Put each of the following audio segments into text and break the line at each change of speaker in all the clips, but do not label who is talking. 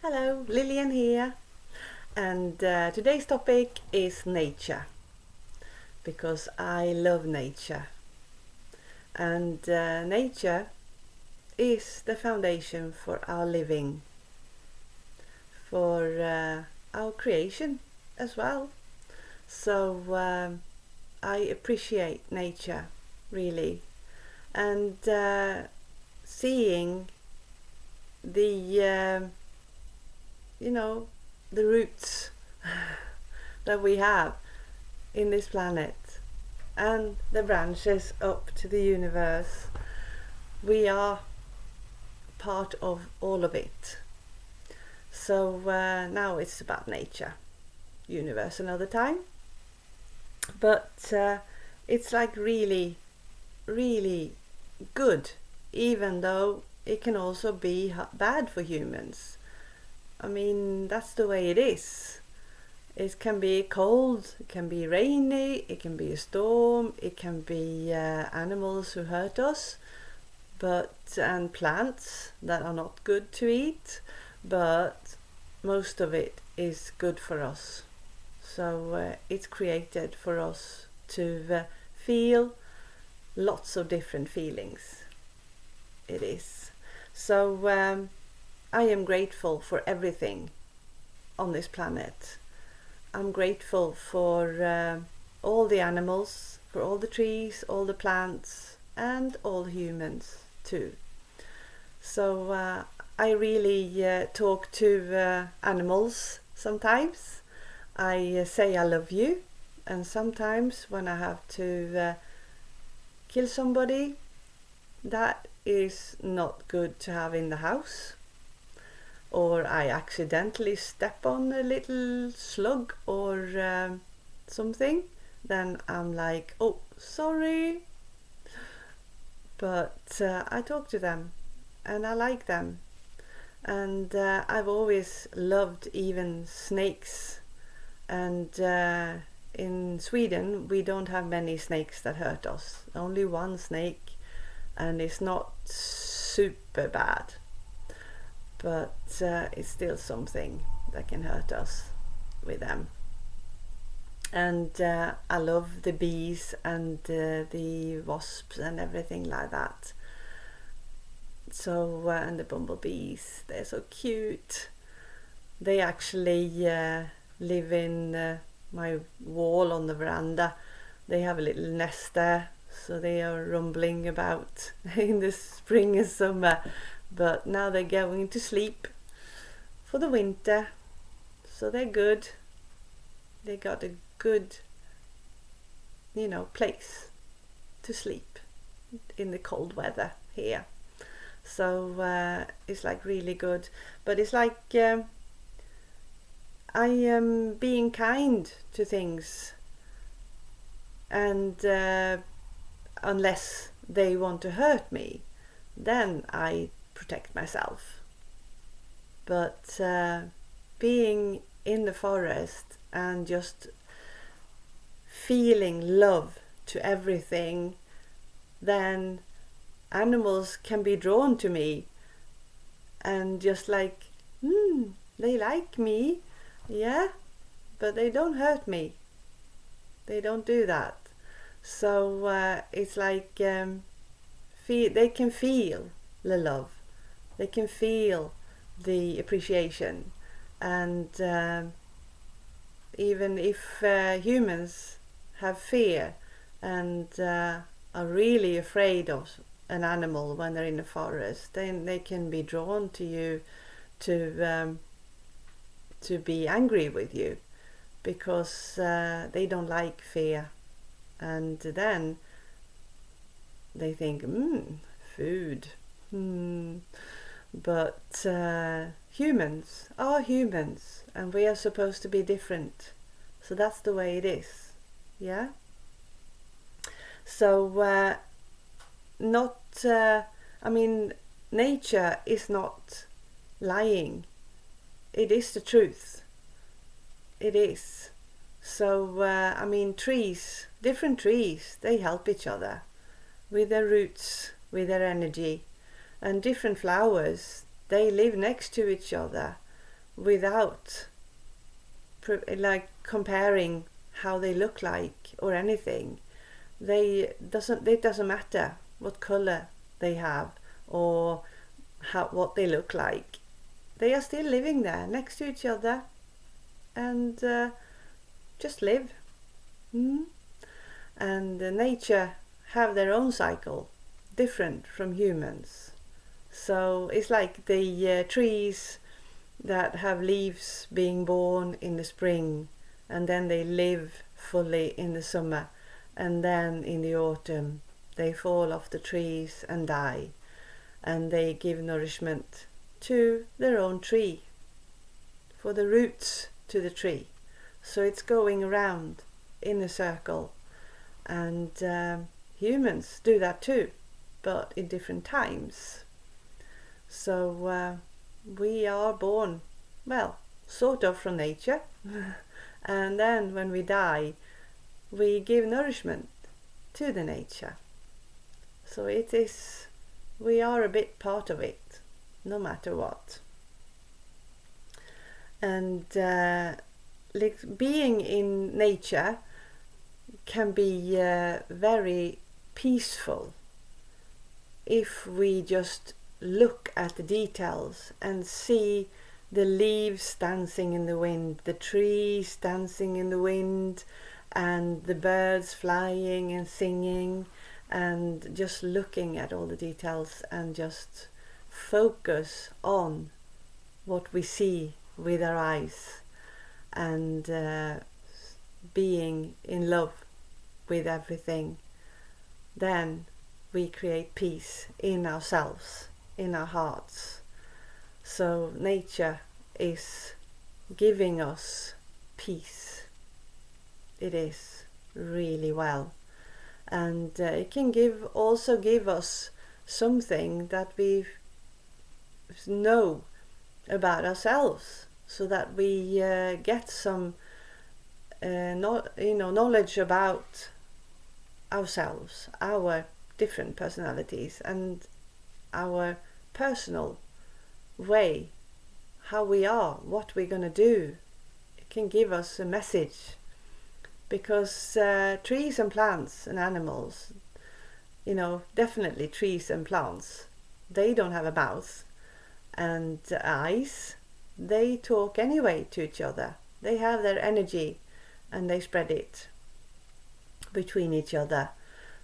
Hello, Lillian here, and today's topic is nature because I love nature, and nature is the foundation for our living, for our creation as well. So I appreciate nature really, and seeing the you know, the roots that we have in this planet and the branches up to the universe. We are part of all of it. So now it's about nature, universe another time. But it's like really, really good, even though it can also be bad for humans. I mean, that's the way it is. It can be cold, it can be rainy, it can be a storm, it can be animals who hurt us, and plants that are not good to eat, but most of it is good for us. So it's created for us to feel lots of different feelings. It is. So I am grateful for everything on this planet. I'm grateful for all the animals, for all the trees, all the plants, and all humans too. So I really talk to animals sometimes. I say I love you, and sometimes when I have to kill somebody, that is not good to have in the house. Or I accidentally step on a little slug or something, then I'm like, oh, sorry. But I talk to them and I like them. And I've always loved even snakes. And in Sweden, we don't have many snakes that hurt us. Only one snake, and it's not super bad. But it's still something that can hurt us with them. And I love the bees and the wasps and everything like that. So and the bumblebees, they're so cute. They actually live in my wall on the veranda. They have a little nest there, so they are rumbling about in the spring and summer. But now they're going to sleep for the winter, so they're good. They got a good, place to sleep in the cold weather here. So it's like really good. But it's like I am being kind to things, and unless they want to hurt me, then I protect myself. But being in the forest and just feeling love to everything, then animals can be drawn to me and just like, they like me, yeah, but they don't hurt me. They don't do that. So it's like they can feel the love. They can feel the appreciation, and even if humans have fear and are really afraid of an animal when they're in the forest, then they can be drawn to you to be angry with you because they don't like fear, and then they think, food. But humans are humans, and we are supposed to be different. So that's the way it is. Yeah. So nature is not lying. It is the truth. It is. So trees, different trees, they help each other with their roots, with their energy. And different flowers, they live next to each other without like comparing how they look like or anything. It doesn't matter what color they have or what they look like. They are still living there next to each other and just live. And nature have their own cycle, different from humans. So it's like the trees that have leaves being born in the spring, and then they live fully in the summer, and then in the autumn they fall off the trees and die, and they give nourishment to their own tree, for the roots to the tree. So it's going around in a circle, and humans do that too, but in different times. So we are born, well, sort of from nature, and then when we die, we give nourishment to the nature. So we are a bit part of it, no matter what. And like being in nature can be very peaceful if we just look at the details and see the leaves dancing in the wind, the trees dancing in the wind, and the birds flying and singing, and just looking at all the details and just focus on what we see with our eyes, and being in love with everything. Then we create peace in ourselves, in our hearts. So nature is giving us peace. It is really well. And it can also give us something that we know about ourselves, so that we get some knowledge about ourselves, our different personalities, and our personal way, how we are, what we're going to do. It can give us a message, because trees and plants and animals, definitely trees and plants, they don't have a mouth and eyes. They talk anyway to each other. They have their energy and they spread it between each other.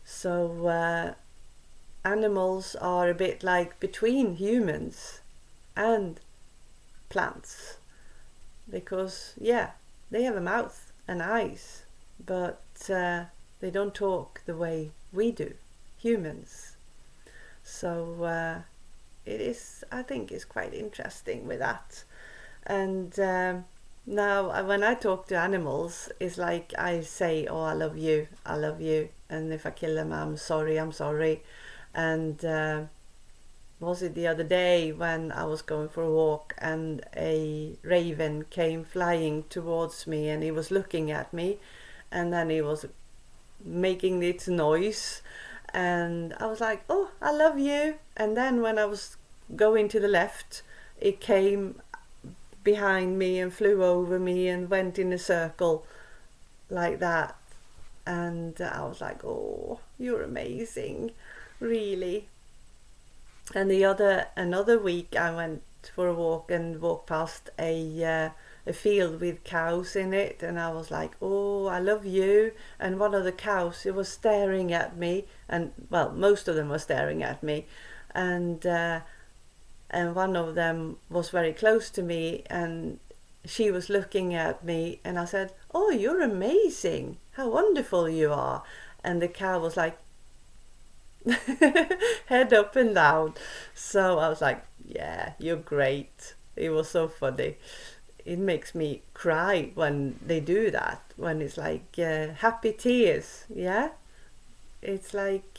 So animals are a bit like between humans and plants, because they have a mouth and eyes, but they don't talk the way we do, humans. So I think it's quite interesting with that. And now when I talk to animals, it's like I say, oh, I love you, and if I kill them, I'm sorry. And was it the other day when I was going for a walk and a raven came flying towards me, and he was looking at me, and then he was making its noise, and I was like, oh, I love you. And then when I was going to the left, it came behind me and flew over me and went in a circle like that. And I was like, oh, you're amazing, really. And another week I went for a walk and walked past a field with cows in it, and I was like, oh, I love you. And one of the cows, it was staring at me, and well, most of them were staring at me, and one of them was very close to me, and she was looking at me, and I said, oh, you're amazing, how wonderful you are. And the cow was like head up and down. So I was like, yeah, you're great. It was so funny. It makes me cry when they do that, when it's like happy tears. Yeah, it's like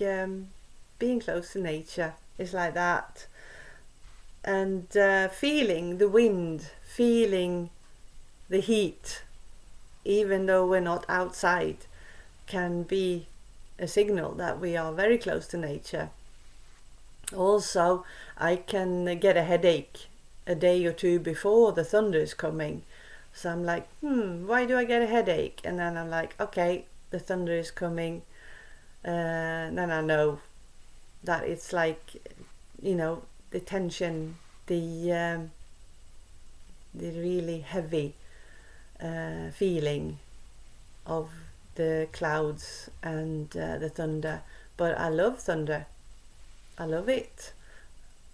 being close to nature is like that. And feeling the wind, feeling the heat, even though we're not outside, can be a signal that we are very close to nature. Also, I can get a headache a day or two before the thunder is coming. So I'm like, why do I get a headache? And then I'm like, okay, the thunder is coming. Then I know that it's like, the tension, the really heavy feeling of the clouds and the thunder. But I love thunder. I love it.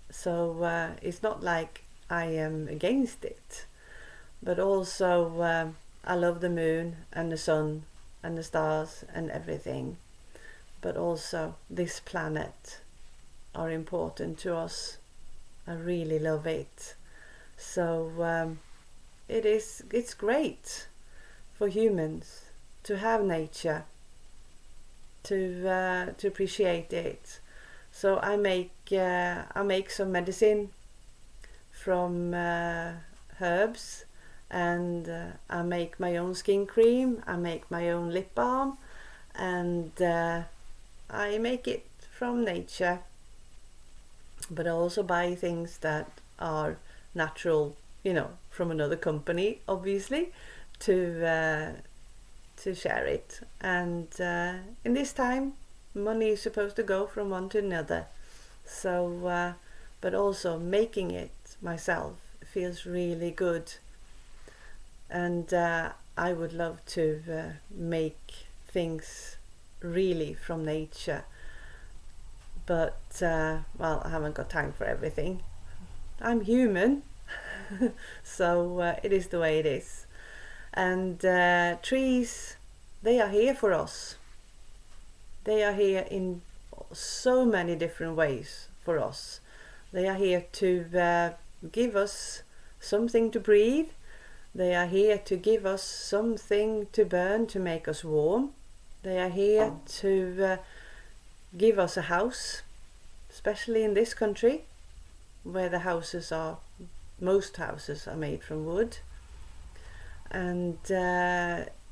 So it's not like I am against it. But also I love the moon and the sun and the stars and everything. But also this planet are important to us. I really love it. So it's great for humans to have nature, to appreciate it. So I make some medicine from herbs, and I make my own skin cream, I make my own lip balm, and I make it from nature. But I also buy things that are natural, from another company, obviously, to share it. And in this time, money is supposed to go from one to another. So, but also making it myself feels really good. And I would love to make things really from nature. But, well, I haven't got time for everything. I'm human. So it is the way it is. And trees, they are here for us. They are here in so many different ways for us. They are here to give us something to breathe. They are here to give us something to burn to make us warm. They are here to give us a house, especially in this country, where most houses are made from wood. And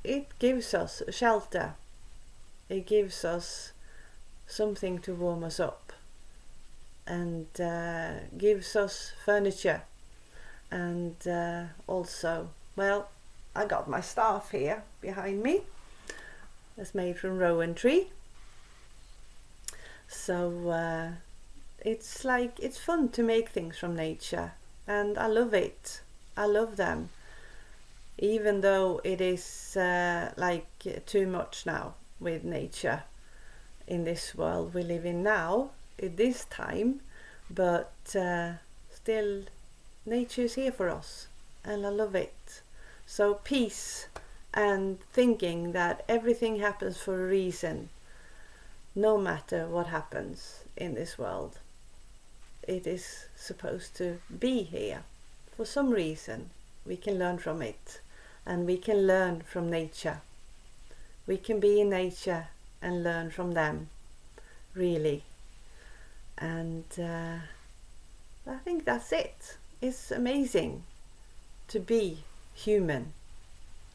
it gives us a shelter. It gives us something to warm us up, and gives us furniture. And also, well, I got my staff here behind me. It's made from rowan tree. So it's fun to make things from nature, and I love it. I love them, even though it is too much now with nature in this world we live in now, at this time. But still, nature is here for us, and I love it. So peace, and thinking that everything happens for a reason. No matter what happens in this world, it is supposed to be here for some reason. We can learn from it, and we can learn from nature. We can be in nature and learn from them, really. And I think that's it. It's amazing to be human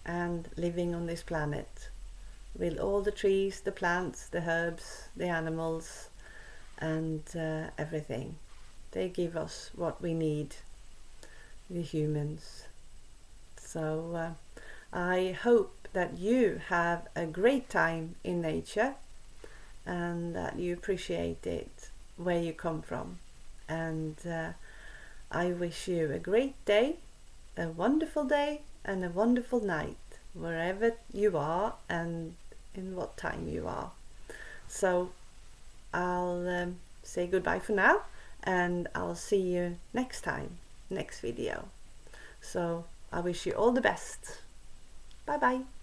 and living on this planet, with all the trees, the plants, the herbs, the animals, and everything. They give us what we need, the humans. So I hope that you have a great time in nature, and that you appreciate it where you come from. And I wish you a great day, a wonderful day, and a wonderful night, wherever you are and in what time you are. So I'll say goodbye for now, and I'll see you next time, next video. So I wish you all the best. Bye bye.